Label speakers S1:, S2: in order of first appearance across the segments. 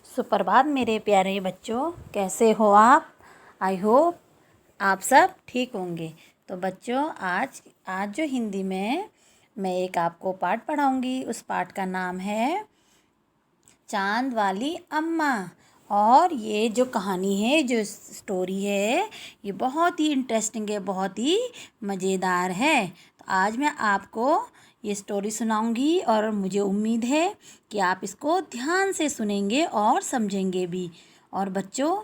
S1: सुप्रभात मेरे प्यारे बच्चों, कैसे हो आप। आई होप आप सब ठीक होंगे। तो बच्चों, आज आज जो हिंदी में मैं एक आपको पाठ पढ़ाऊंगी, उस पाठ का नाम है चांद वाली अम्मा। और ये जो कहानी है, जो स्टोरी है, ये बहुत ही इंटरेस्टिंग है, बहुत ही मज़ेदार है। तो आज मैं आपको ये स्टोरी सुनाऊंगी और मुझे उम्मीद है कि आप इसको ध्यान से सुनेंगे और समझेंगे भी। और बच्चों,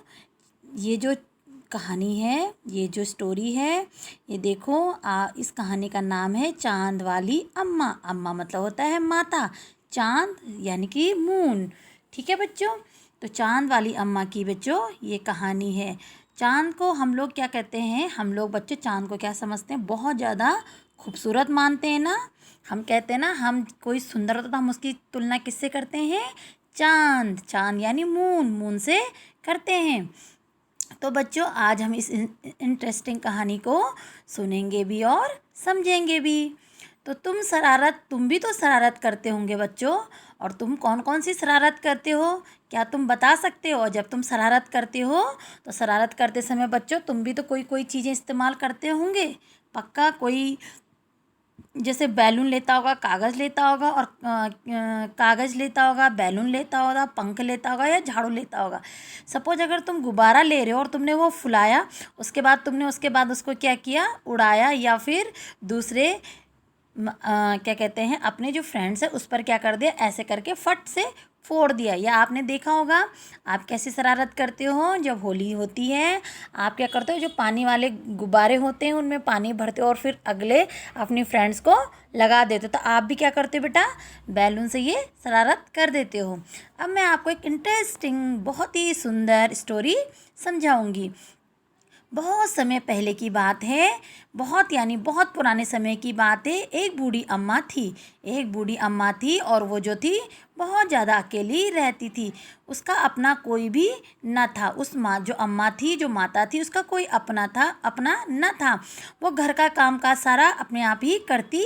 S1: ये जो कहानी है, ये जो स्टोरी है, ये देखो, इस कहानी का नाम है चांद वाली अम्मा। अम्मा मतलब होता है माता, चांद यानी कि मून। ठीक है बच्चों। तो चांद वाली अम्मा की बच्चों ये कहानी है। चांद को हम लोग क्या कहते हैं, हम लोग बच्चों चांद को क्या समझते हैं, बहुत ज़्यादा खूबसूरत मानते हैं ना। हम कहते हैं ना, हम कोई सुंदर होता तो हम उसकी तुलना किससे करते हैं, चांद। चांद यानी मून, मून से करते हैं। तो बच्चों, आज हम इस इंटरेस्टिंग कहानी को सुनेंगे भी और समझेंगे भी। तो तुम भी तो शरारत करते होंगे बच्चों। और तुम कौन कौन सी शरारत करते हो, क्या तुम बता सकते हो। जब तुम शरारत करते हो तो शरारत करते समय बच्चों तुम भी तो कोई कोई चीज़ें इस्तेमाल करते होंगे पक्का। कोई जैसे बैलून लेता होगा, कागज़ लेता होगा, और कागज़ लेता होगा, बैलून लेता होगा, पंख लेता होगा या झाड़ू लेता होगा। सपोज अगर तुम गुब्बारा ले रहे हो और तुमने वो फुलाया, उसके बाद उसको क्या किया, उड़ाया, या फिर दूसरे क्या कहते हैं, अपने जो फ्रेंड्स है उस पर क्या कर दिया, ऐसे करके फट से फोड़ दिया। या आपने देखा होगा आप कैसी शरारत करते हो, जब होली होती है आप क्या करते हो, जो पानी वाले गुब्बारे होते हैं उनमें पानी भरते हो और फिर अगले अपनी फ्रेंड्स को लगा देते हो। तो आप भी क्या करते हो बेटा, बैलून से ये शरारत कर देते हो। अब मैं आपको एक इंटरेस्टिंग, बहुत ही सुंदर स्टोरी समझाऊंगी। बहुत समय पहले की बात है, बहुत यानी बहुत पुराने समय की बात है। एक बूढ़ी अम्मा थी और वो जो थी बहुत ज़्यादा अकेली रहती थी। उसका अपना कोई भी न था। उस जो अम्मा थी, जो माता थी, उसका कोई अपना न था। वो घर का काम काज सारा अपने आप ही करती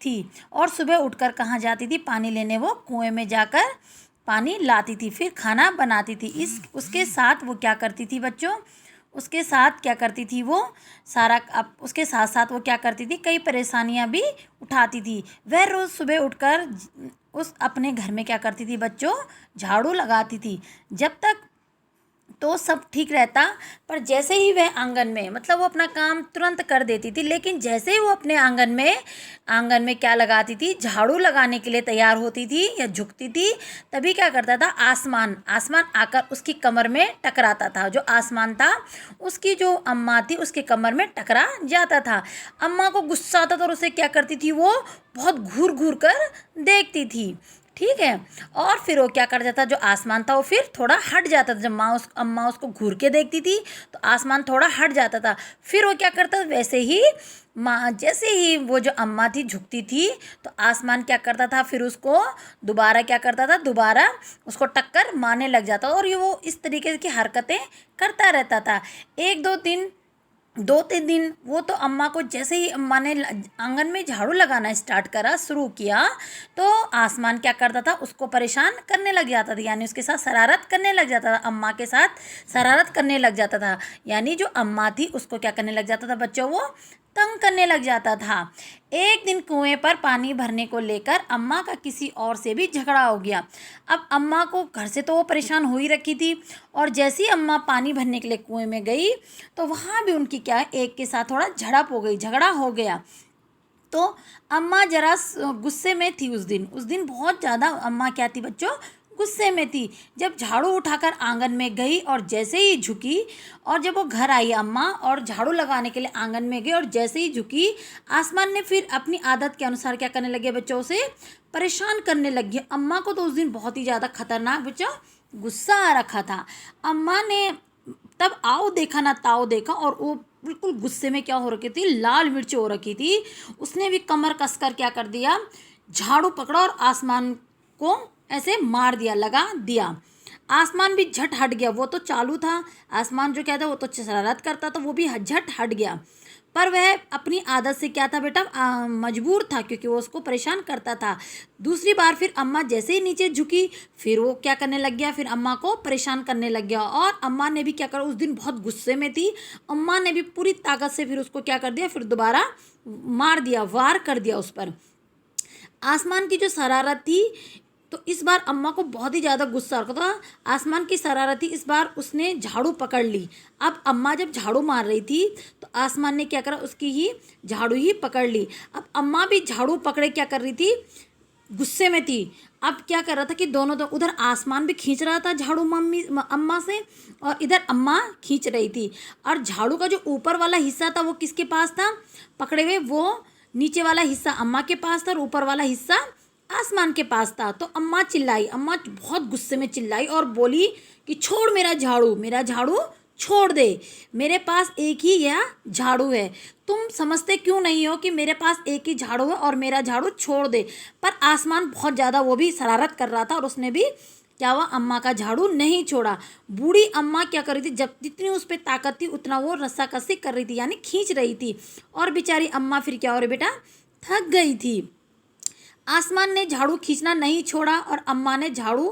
S1: थी। और सुबह उठकर कहाँ जाती थी, पानी लेने वो कुएं में जाकर पानी लाती थी, फिर खाना बनाती थी। उसके साथ वो क्या करती थी बच्चों, उसके साथ क्या करती थी वो सारा, अब उसके साथ साथ वो क्या करती थी, कई परेशानियां भी उठाती थी। वह रोज़ सुबह उठकर उस अपने घर में क्या करती थी बच्चों, झाड़ू लगाती थी। जब तक तो सब ठीक रहता, पर जैसे ही वह आंगन में, मतलब वो अपना काम तुरंत कर देती थी, लेकिन जैसे ही वो अपने आंगन में क्या लगाती थी, झाड़ू लगाने के लिए तैयार होती थी या झुकती थी, तभी क्या करता था, आसमान आकर उसकी कमर में टकराता था। जो आसमान था उसकी जो अम्मा थी उसके कमर में टकरा जाता था। अम्मा को गुस्सा आता था और उसे क्या करती थी, वो बहुत घूर घूर कर देखती थी। ठीक है। और फिर वो क्या कर जाता, जो आसमान था वो फिर थोड़ा हट जाता था। जब अम्मा उसको घूर के देखती थी तो आसमान थोड़ा हट जाता था। फिर वो क्या करता, वैसे ही जैसे ही वो जो अम्मा थी झुकती थी तो आसमान क्या करता था, फिर उसको दोबारा क्या करता था, दोबारा उसको टक्कर मारने लग जाता। और ये वो इस तरीके की हरकतें करता रहता था। एक दो तीन दिन वो तो अम्मा को, जैसे ही अम्मा ने आंगन में झाड़ू लगाना शुरू किया, तो आसमान क्या करता था, उसको परेशान करने लग जाता था, यानी उसके साथ शरारत करने लग जाता था। अम्मा के साथ शरारत करने लग जाता था, यानी जो अम्मा थी उसको क्या करने लग जाता था बच्चों, वो तंग करने लग जाता था। एक दिन कुएं पर पानी भरने को लेकर अम्मा का किसी और से भी झगड़ा हो गया। अब अम्मा को घर से तो वो परेशान हो ही रखी थी, और जैसे ही अम्मा पानी भरने के लिए कुएं में गई तो वहाँ भी उनकी क्या, एक के साथ थोड़ा झगड़ा हो गया। तो अम्मा जरा गुस्से में थी उस दिन बहुत ज़्यादा अम्मा क्या थी बच्चों, गुस्से में थी। जब झाड़ू उठाकर आंगन में गई और जैसे ही झुकी, और जब वो घर आई अम्मा और झाड़ू लगाने के लिए आंगन में गई और जैसे ही झुकी, आसमान ने फिर अपनी आदत के अनुसार क्या करने लगे बच्चों, से परेशान करने लगी। अम्मा को तो उस दिन बहुत ही ज़्यादा खतरनाक बच्चों गुस्सा आ रखा था। अम्मा ने तब आओ देखा ना ताओ देखा, और वो बिल्कुल गुस्से में क्या हो रखी थी, लाल मिर्च हो रखी थी। उसने भी कमर कसकर क्या कर दिया, झाड़ू पकड़ा और आसमान को ऐसे मार दिया, लगा दिया। आसमान भी झट हट गया, वो तो चालू था आसमान, जो क्या था वो तो शरारत करता था, वो भी झट हट गया। पर वह अपनी आदत से क्या था बेटा, मजबूर था, क्योंकि वो उसको परेशान करता था। दूसरी बार फिर अम्मा जैसे ही नीचे झुकी, फिर वो क्या करने लग गया, फिर अम्मा को परेशान करने लग गया। और अम्मा ने भी क्या करा, उस दिन बहुत गुस्से में थी, अम्मा ने भी पूरी ताकत से फिर उसको क्या कर दिया, फिर दोबारा मार दिया, वार कर दिया उस पर। आसमान की जो शरारत थी, तो इस बार अम्मा को बहुत ही ज़्यादा गुस्सा आ रहा था। आसमान की शरारत थी, इस बार उसने झाड़ू पकड़ ली। अब अम्मा जब झाड़ू मार रही थी तो आसमान ने क्या करा, उसकी ही झाड़ू ही पकड़ ली। अब अम्मा भी झाड़ू पकड़े क्या कर रही थी, गुस्से में थी। अब क्या कर रहा था कि दोनों तो उधर आसमान भी खींच रहा था झाड़ू अम्मा से, और इधर अम्मा खींच रही थी। और झाड़ू का जो ऊपर वाला हिस्सा था वो किसके पास था पकड़े हुए, वो नीचे वाला हिस्सा अम्मा के पास था और ऊपर वाला हिस्सा आसमान के पास था। तो अम्मा चिल्लाई, अम्मा बहुत गुस्से में चिल्लाई और बोली कि छोड़ मेरा झाड़ू, मेरा झाड़ू छोड़ दे, मेरे पास एक ही यह झाड़ू है। तुम समझते क्यों नहीं हो कि मेरे पास एक ही झाड़ू है और मेरा झाड़ू छोड़ दे। पर आसमान बहुत ज़्यादा वो भी शरारत कर रहा था और उसने भी क्या हुआ, अम्मा का झाड़ू नहीं छोड़ा। बूढ़ी अम्मा क्या कर रही थी, जब जितनी उस पर ताकत थी उतना वो रस्साकसी कर रही थी, यानी खींच रही थी। और बेचारी अम्मा फिर क्या हो रही बेटा, थक गई थी। आसमान ने झाड़ू खींचना नहीं छोड़ा और अम्मा ने झाड़ू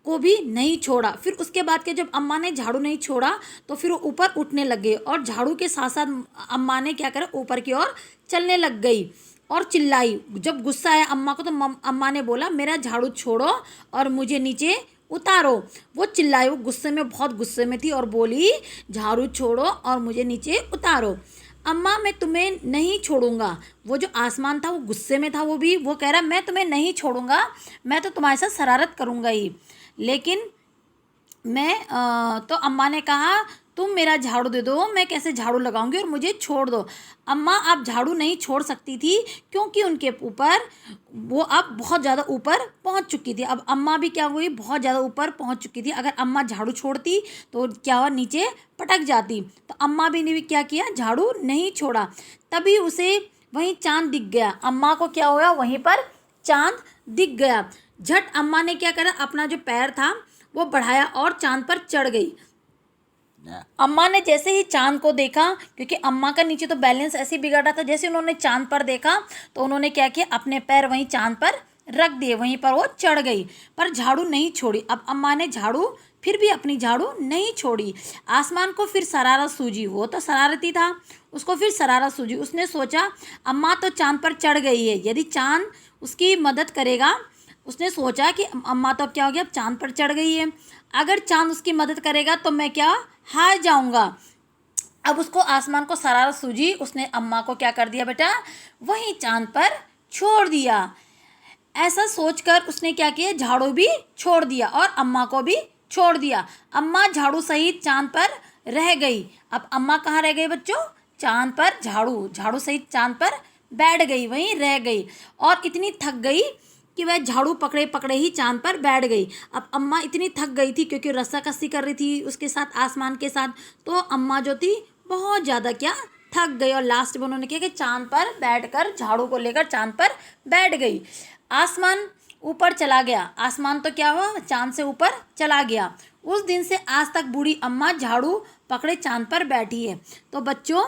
S1: को भी नहीं छोड़ा। फिर उसके बाद के जब अम्मा ने झाड़ू नहीं छोड़ा तो फिर वो ऊपर उठने लग गए और झाड़ू के साथ साथ अम्मा ने क्या करा, ऊपर की ओर चलने लग गई और चिल्लाई। जब गुस्सा आया अम्मा को तो अम्मा ने बोला मेरा झाड़ू छोड़ो और मुझे नीचे उतारो। वो चिल्लाई, वो गुस्से में, बहुत गुस्से में थी और बोली झाड़ू छोड़ो और मुझे नीचे उतारो। अम्मा मैं तुम्हें नहीं छोड़ूंगा। वो जो आसमान था वो गुस्से में था, वो कह रहा मैं तुम्हें नहीं छोड़ूंगा, मैं तो तुम्हारे साथ शरारत करूंगा ही। लेकिन तो अम्मा ने कहा तुम मेरा झाड़ू दे दो, मैं कैसे झाड़ू लगाऊंगी और मुझे छोड़ दो। अम्मा आप झाड़ू नहीं छोड़ सकती थी क्योंकि उनके ऊपर वो अब बहुत ज़्यादा ऊपर पहुंच चुकी थी। अब अम्मा भी क्या हुई, बहुत ज़्यादा ऊपर पहुंच चुकी थी। अगर अम्मा झाड़ू छोड़ती तो क्या हुआ, नीचे पटक जाती। तो अम्मा भी ने भी क्या किया, झाड़ू नहीं छोड़ा। तभी उसे वहीं चांद दिख गया। अम्मा को क्या हुआ, वहीं पर चांद दिख गया। झट अम्मा ने क्या करा, अपना जो पैर था वो बढ़ाया और चांद पर चढ़ गई। अम्मा ने जैसे ही चांद को देखा, क्योंकि अम्मा का नीचे तो बैलेंस ऐसे बिगड़ रहा था, जैसे उन्होंने चांद पर देखा तो उन्होंने क्या किया, अपने पैर वहीं चांद पर रख दिए, वहीं पर वो चढ़ गई, पर झाड़ू नहीं छोड़ी। अब अम्मा ने झाड़ू फिर भी अपनी झाड़ू नहीं छोड़ी। आसमान को फिर शरारत सूझी, वो तो शरारती था, उसको फिर शरारत सूझी। उसने सोचा अम्मा तो चांद पर चढ़ गई है, यदि चांद उसकी मदद करेगा, उसने सोचा कि अम्मा तो अब क्या हो गया, अब चांद पर चढ़ गई है, अगर चांद उसकी मदद करेगा तो मैं क्या हार जाऊंगा। अब उसको आसमान को शरारत सूझी, उसने अम्मा को क्या कर दिया बेटा, वहीं चांद पर छोड़ दिया। ऐसा सोचकर उसने क्या किया, झाड़ू भी छोड़ दिया और अम्मा को भी छोड़ दिया। अम्मा झाड़ू सहित चांद पर रह गई। अब अम्मा कहाँ रह गई बच्चों, चांद पर, झाड़ू सहित चांद पर बैठ गई, वहीं रह गई और इतनी थक गई कि वह झाड़ू पकड़े पकड़े ही चांद पर बैठ गई। अब अम्मा इतनी थक गई थी क्योंकि रस्साकसी कर रही थी उसके साथ, आसमान के साथ, तो अम्मा जो थी बहुत ज़्यादा क्या थक गई और लास्ट में उन्होंने किया कि चांद पर बैठकर झाड़ू को लेकर चांद पर बैठ गई। आसमान ऊपर चला गया, आसमान तो क्या हुआ, चांद से ऊपर चला गया। उस दिन से आज तक बूढ़ी अम्मा झाड़ू पकड़े चांद पर बैठी है। तो बच्चों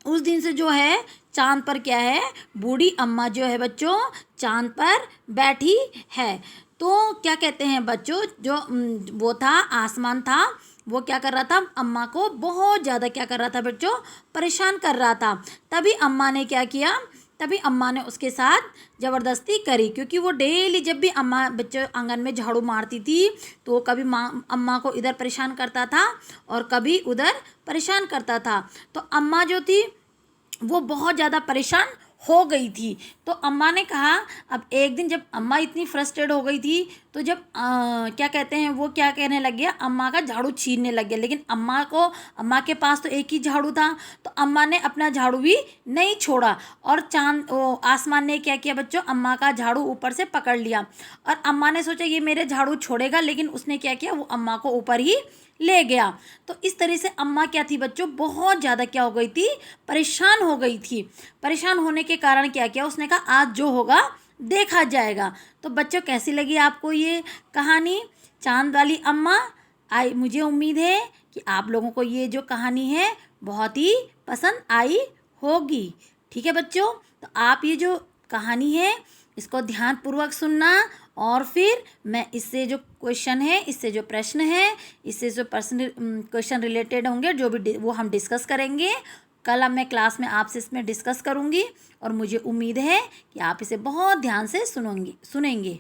S1: उस दिन से जो है चांद पर क्या है, बूढ़ी अम्मा जो है बच्चों चांद पर बैठी है। तो क्या कहते हैं बच्चों, जो वो था आसमान था, वो क्या कर रहा था, अम्मा को बहुत ज़्यादा क्या कर रहा था बच्चों, परेशान कर रहा था। तभी अम्मा ने क्या किया, तभी अम्मा ने उसके साथ ज़बरदस्ती करी, क्योंकि वो डेली जब भी अम्मा बच्चों आंगन में झाड़ू मारती थी तो कभी अम्मा को इधर परेशान करता था और कभी उधर परेशान करता था। तो अम्मा जो थी वो बहुत ज़्यादा परेशान हो गई थी। तो अम्मा ने कहा, अब एक दिन जब अम्मा इतनी फ्रस्ट्रेट हो गई थी तो जब क्या कहते हैं, वो क्या कहने लग गया, अम्मा का झाड़ू छीनने लग गया। लेकिन अम्मा के पास तो एक ही झाड़ू था, तो अम्मा ने अपना झाड़ू भी नहीं छोड़ा और आसमान ने क्या किया बच्चों, अम्मा का झाड़ू ऊपर से पकड़ लिया और अम्मा ने सोचा ये मेरे झाड़ू छोड़ेगा, लेकिन उसने क्या किया, वो अम्मा को ऊपर ही ले गया। तो इस तरह से अम्मा क्या थी बच्चों, बहुत ज़्यादा क्या हो गई थी, परेशान हो गई थी। परेशान होने के कारण क्या किया, उसने कहा आज जो होगा देखा जाएगा। तो बच्चों कैसी लगी आपको ये कहानी, चांद वाली अम्मा? मुझे उम्मीद है कि आप लोगों को ये जो कहानी है बहुत ही पसंद आई होगी। ठीक है बच्चों, तो आप ये जो कहानी है इसको ध्यानपूर्वक सुनना, और फिर मैं इससे जो क्वेश्चन है, इससे जो प्रश्न है, इससे जो पर्सनल क्वेश्चन रिलेटेड होंगे जो भी वो हम डिस्कस करेंगे। कल अब मैं क्लास में आपसे इसमें डिस्कस करूँगी, और मुझे उम्मीद है कि आप इसे बहुत ध्यान से सुनेंगे।